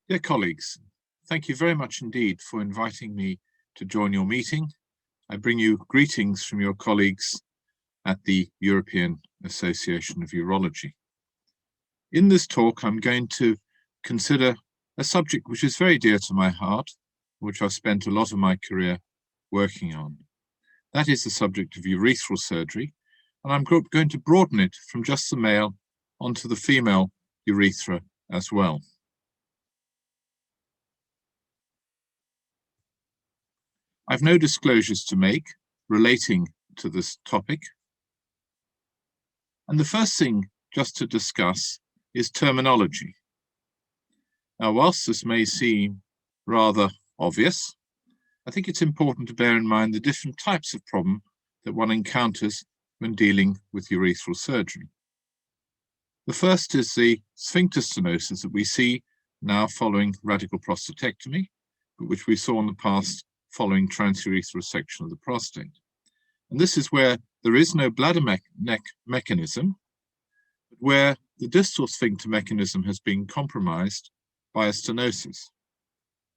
Dear colleagues, thank you very much indeed for inviting me to join your meeting. I bring you greetings from your colleagues at the European Association of Urology. In this talk, I'm going to consider a subject which is very dear to my heart, which I've spent a lot of my career working on. That is the subject of urethral surgery, and I'm going to broaden it from just the male onto the female urethra as well. I've no disclosures to make relating to this topic. And the first thing just to discuss is terminology. Now, whilst this may seem rather obvious, I think it's important to bear in mind the different types of problem that one encounters when dealing with urethral surgery. The first is the sphincter stenosis that we see now following radical prostatectomy, but which we saw in the past following transurethral resection of the prostate. And this is where there is no bladder neck mechanism, but where the distal sphincter mechanism has been compromised by a stenosis.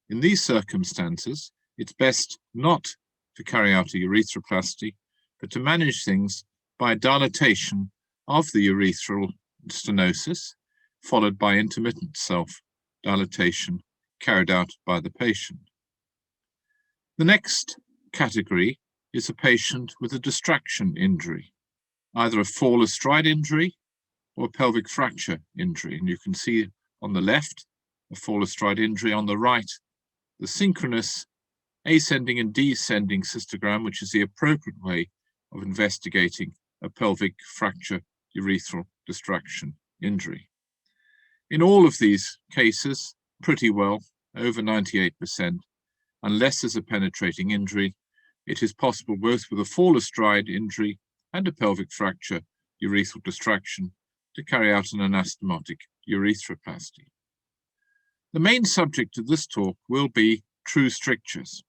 In these circumstances, it's best not to carry out a urethroplasty, but to manage things by dilatation of the urethral stenosis, followed by intermittent self-dilatation carried out by the patient. The next category is a patient with a distraction injury, either a fall astride injury or a pelvic fracture injury. And you can see on the left, a fall astride injury, on the right, the synchronous ascending and descending cystogram, which is the appropriate way of investigating a pelvic fracture urethral distraction injury. In all of these cases, pretty well, over 98%, unless there's a penetrating injury, it is possible both with a fall astride injury and a pelvic fracture urethral distraction to carry out an anastomotic urethroplasty. The main subject of this talk will be true strictures,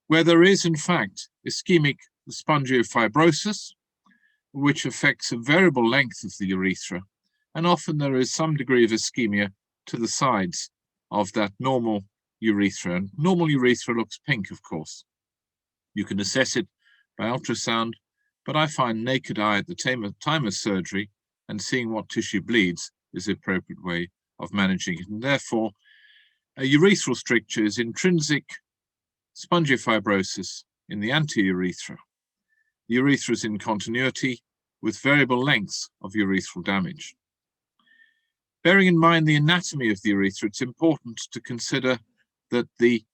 where there is in fact ischemic spongiofibrosis, which affects a variable length of the urethra, and often there is some degree of ischemia to the sides of that normal urethra. And normal urethra looks pink, of course. You can assess it by ultrasound, but I find naked eye at the time of surgery and seeing what tissue bleeds is the appropriate way of managing it. And therefore, a urethral stricture is intrinsic spongiofibrosis in the anteurethra. The urethra is in continuity with variable lengths of urethral damage. Bearing in mind the anatomy of the urethra, it's important to consider that the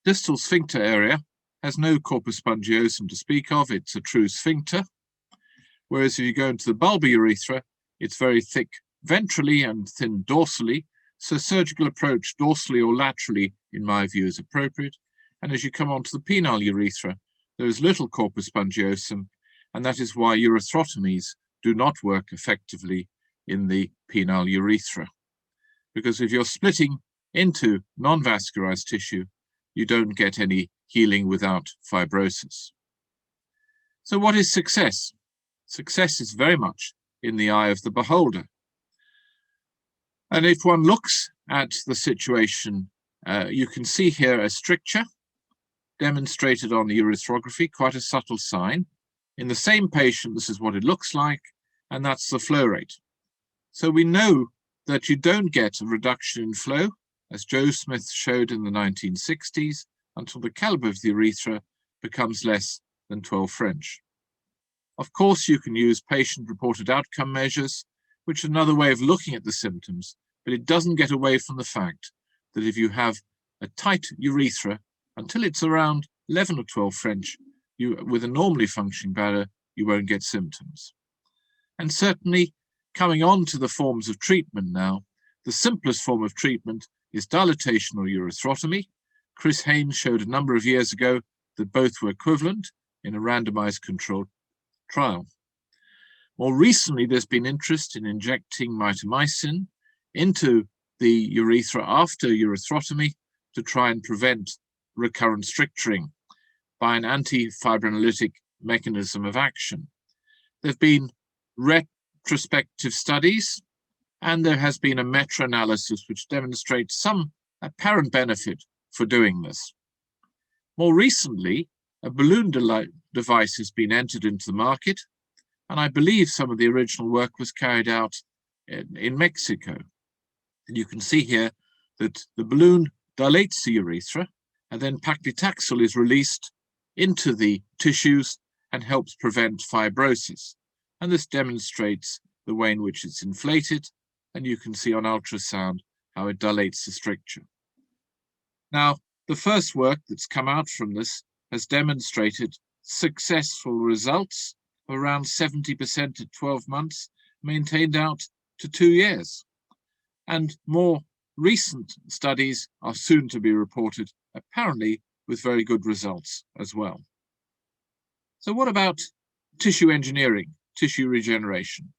distal sphincter area has no corpus spongiosum to speak of. It's a true sphincter, whereas if you go into the bulbar urethra, it's very thick ventrally and thin dorsally, so surgical approach dorsally or laterally, in my view, is appropriate. And as you come onto the penile urethra, there is little corpus spongiosum, and that is why urethrotomies do not work effectively in the penile urethra. Because if you're splitting into non-vascularized tissue, you don't get any healing without fibrosis. So what is success? Success is very much in the eye of the beholder. And if one looks at the situation, you can see here a stricture demonstrated on the urethroplasty, quite a subtle sign. In the same patient, this is what it looks like, and that's the flow rate. So we know that you don't get a reduction in flow, as Joe Smith showed in the 1960s, until the caliber of the urethra becomes less than 12 French. Of course, you can use patient-reported outcome measures, which is another way of looking at the symptoms, but it doesn't get away from the fact that if you have a tight urethra, until it's around 11 or 12 French, with a normally functioning bladder, you won't get symptoms. And certainly, coming on to the forms of treatment now, the simplest form of treatment is dilatation or urethrotomy. Chris Haynes showed a number of years ago that both were equivalent in a randomized controlled trial. More recently, there's been interest in injecting mitomycin into the urethra after urethrotomy to try and prevent recurrent stricturing by an anti-fibrinolytic mechanism of action. There have been retrospective studies and there has been a meta-analysis which demonstrates some apparent benefit for doing this. More recently, a balloon device has been entered into the market, and I believe some of the original work was carried out in Mexico. And you can see here that the balloon dilates the urethra, and then paclitaxel is released into the tissues and helps prevent fibrosis. And this demonstrates the way in which it's inflated, and you can see on ultrasound how it dilates the stricture. Now, the first work that's come out from this has demonstrated successful results of around 70% at 12 months, maintained out to 2 years. And more recent studies are soon to be reported, apparently with very good results as well. So what about tissue engineering, tissue regeneration?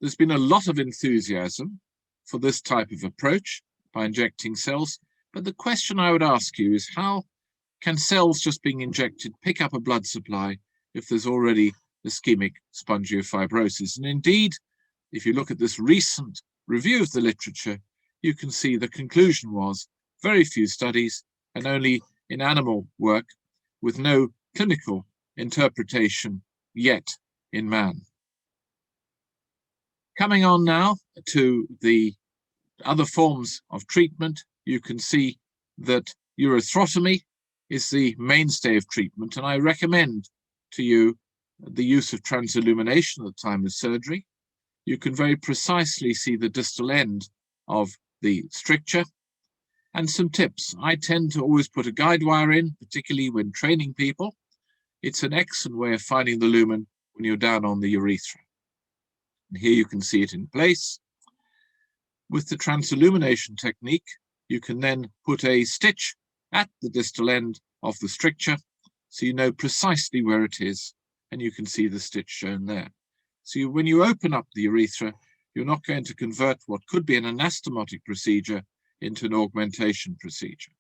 There's been a lot of enthusiasm for this type of approach by injecting cells, but the question I would ask you is, how can cells just being injected pick up a blood supply if there's already ischemic spongiofibrosis? And indeed, if you look at this recent review of the literature, you can see the conclusion was very few studies and only in animal work with no clinical interpretation yet in man. Coming on now to the other forms of treatment, you can see that urethrotomy is the mainstay of treatment, and I recommend to you the use of transillumination at the time of surgery. You can very precisely see the distal end of the stricture. And some tips. I tend to always put a guide wire in, particularly when training people. It's an excellent way of finding the lumen when you're down on the urethra. And here you can see it in place. With the transillumination technique, you can then put a stitch at the distal end of the stricture, so you know precisely where it is, and you can see the stitch shown there. So when you open up the urethra, you're not going to convert what could be an anastomotic procedure into an augmentation procedure.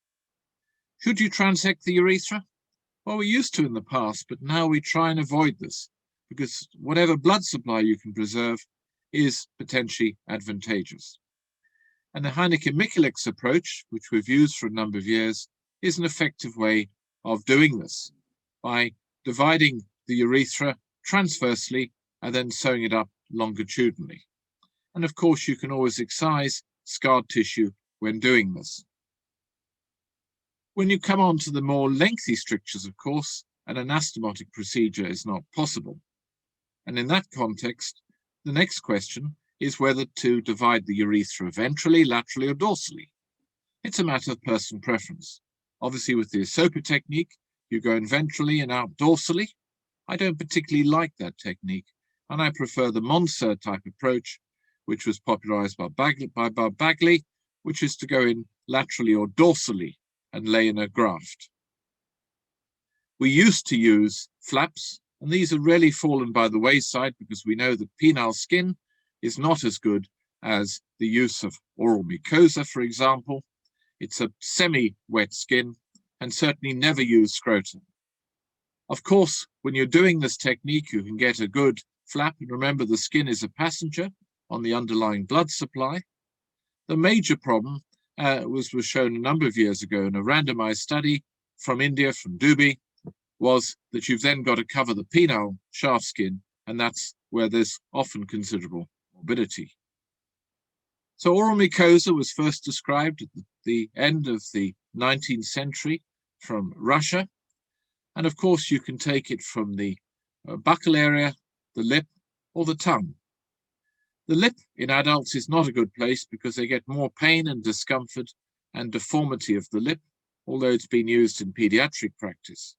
Should you transect the urethra? Well, we used to in the past, but now we try and avoid this, because whatever blood supply you can preserve is potentially advantageous. And the Heineke-Michelix approach, which we've used for a number of years, is an effective way of doing this by dividing the urethra transversely and then sewing it up longitudinally. And of course, you can always excise scarred tissue when doing this. When you come on to the more lengthy strictures, of course, an anastomotic procedure is not possible. And in that context, the next question is whether to divide the urethra ventrally, laterally, or dorsally. It's a matter of personal preference. Obviously, with the Asopa technique, you go in ventrally and out dorsally. I don't particularly like that technique, and I prefer the Monser type approach, which was popularized by Bob Bagley, which is to go in laterally or dorsally and lay in a graft. We used to use flaps, and these have really fallen by the wayside because we know that penile skin is not as good as the use of oral mucosa, for example. It's a semi-wet skin, and certainly never use scrotum. Of course, when you're doing this technique, you can get a good flap, and remember the skin is a passenger on the underlying blood supply. The major problem was shown a number of years ago in a randomized study from India, from Dubey, was that you've then got to cover the penile shaft skin, and that's where there's often considerable morbidity. So oral mucosa was first described at the end of the 19th century from Russia. And of course, you can take it from the buccal area, the lip, or the tongue. The lip in adults is not a good place because they get more pain and discomfort and deformity of the lip, although it's been used in pediatric practice.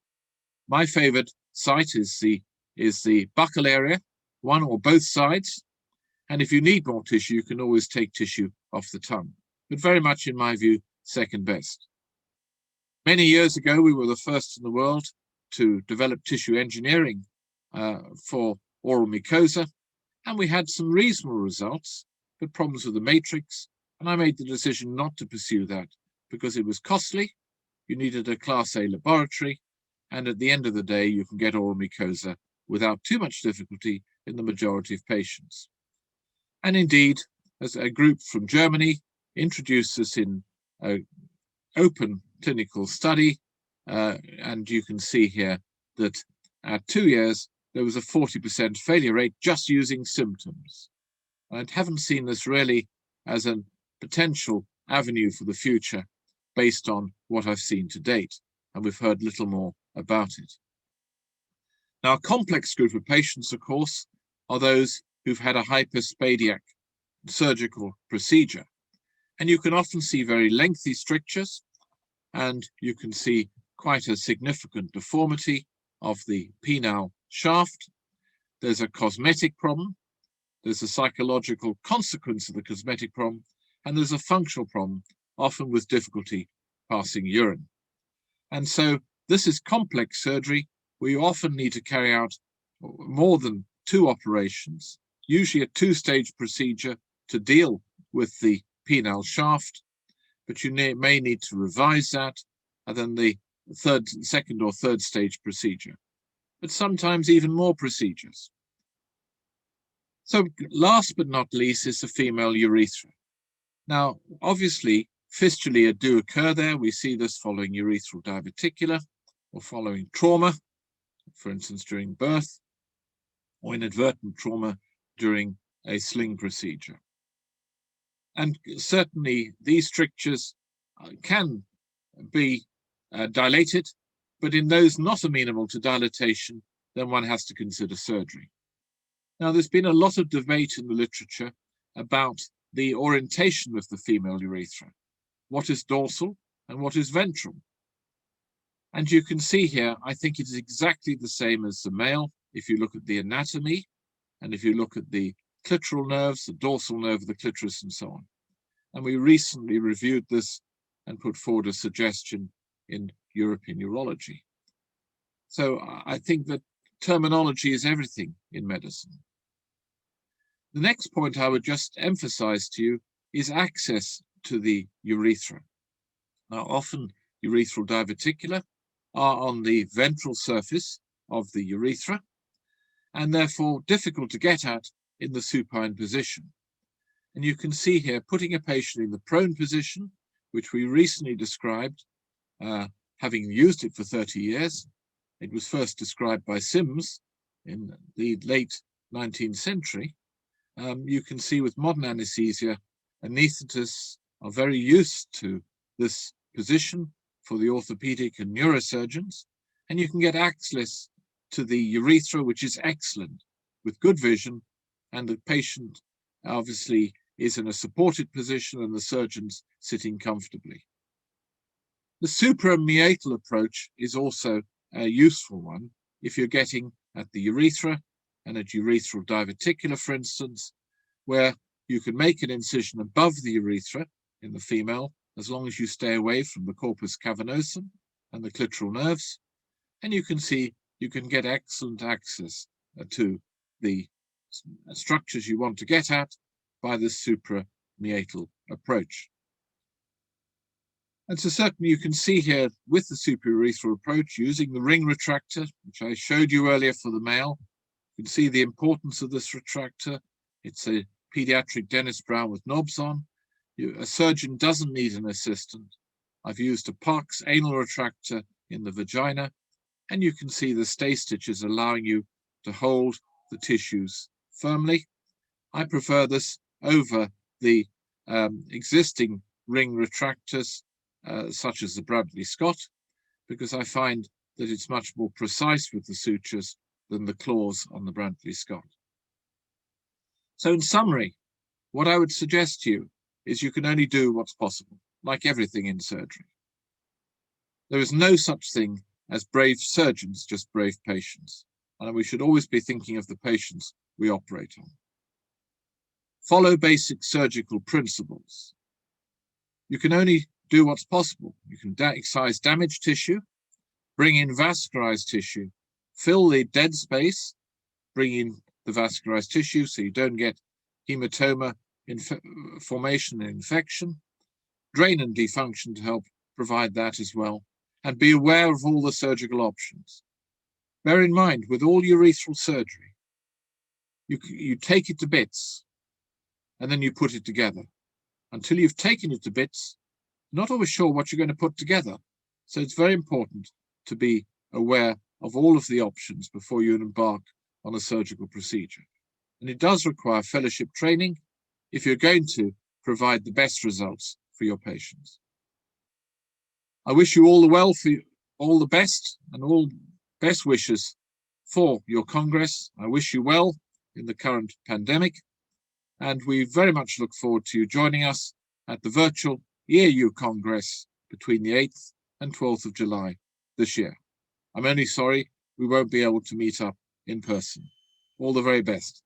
My favorite site is the buccal area, one or both sides. And if you need more tissue, you can always take tissue off the tongue. But very much, in my view, second best. Many years ago, we were the first in the world to develop tissue engineering for oral mucosa. And we had some reasonable results, but problems with the matrix. And I made the decision not to pursue that because it was costly. You needed a Class A laboratory. And at the end of the day, you can get oral mucosa without too much difficulty in the majority of patients. And indeed, as a group from Germany introduced this in an open clinical study, and you can see here that at 2 years, there was a 40% failure rate just using symptoms. I haven't seen this really as a potential avenue for the future based on what I've seen to date, and we've heard little more about it. Now, a complex group of patients, of course, are those who've had a hyperspadiac surgical procedure. And you can often see very lengthy strictures, and you can see quite a significant deformity of the penile shaft. There's a cosmetic problem, there's a psychological consequence of the cosmetic problem, and there's a functional problem, often with difficulty passing urine. And so this is complex surgery where you often need to carry out more than 2 operations, usually a 2-stage procedure to deal with the penile shaft, but you may need to revise that, and then the second or third stage procedure, but sometimes even more procedures. So last but not least is the female urethra. Now, obviously, fistulae do occur there. We see this following urethral diverticular or following trauma, for instance, during birth, or inadvertent trauma during a sling procedure. And certainly these strictures can be dilated, but in those not amenable to dilatation, then one has to consider surgery. Now, there's been a lot of debate in the literature about the orientation of the female urethra. What is dorsal and what is ventral? And you can see here, I think it is exactly the same as the male. If you look at the anatomy, and if you look at the clitoral nerves, the dorsal nerve of the clitoris, and so on. And we recently reviewed this and put forward a suggestion in European urology. So I think that terminology is everything in medicine. The next point I would just emphasize to you is access to the urethra. Now, often urethral diverticula are on the ventral surface of the urethra, and therefore difficult to get at in the supine position. And you can see here, putting a patient in the prone position, which we recently described, having used it for 30 years. It was first described by Sims in the late 19th century. You can see with modern anesthesia, anaesthetists are very used to this position for the orthopedic and neurosurgeons, and you can get access to the urethra, which is excellent, with good vision, and the patient obviously is in a supported position and the surgeon's sitting comfortably. The suprameatal approach is also a useful one if you're getting at the urethra and at urethral diverticula, for instance, where you can make an incision above the urethra in the female, as long as you stay away from the corpus cavernosum and the clitoral nerves, and you can see you can get excellent access to the structures you want to get at by the suprameatal approach. And so certainly you can see here with the supraurethral approach, using the ring retractor, which I showed you earlier for the male, you can see the importance of this retractor. It's a pediatric Dennis Brown with knobs on. A surgeon doesn't need an assistant. I've used a Parkes anal retractor in the vagina, and you can see the stay stitches allowing you to hold the tissues firmly. I prefer this over the existing ring retractors, such as the Bradley Scott, because I find that it's much more precise with the sutures than the claws on the Bradley Scott. So in summary, what I would suggest to you is you can only do what's possible, like everything in surgery. There is no such thing as brave surgeons, just brave patients. And we should always be thinking of the patients we operate on. Follow basic surgical principles. You can only do what's possible. You can excise damaged tissue, bring in vascularized tissue, fill the dead space, bring in the vascularized tissue so you don't get hematoma formation and infection, drain and defunction to help provide that as well, and be aware of all the surgical options. Bear in mind, with all urethral surgery, you take it to bits. and then you put it together. Until you've taken it to bits, you're not always sure what you're going to put together. So it's very important to be aware of all of the options before you embark on a surgical procedure. And it does require fellowship training if you're going to provide the best results for your patients. I wish you all the best and all best wishes for your Congress. I wish you well in the current pandemic, and we very much look forward to you joining us at the virtual EAU Congress between the 8th and 12th of July this year. I'm only sorry we won't be able to meet up in person. All the very best.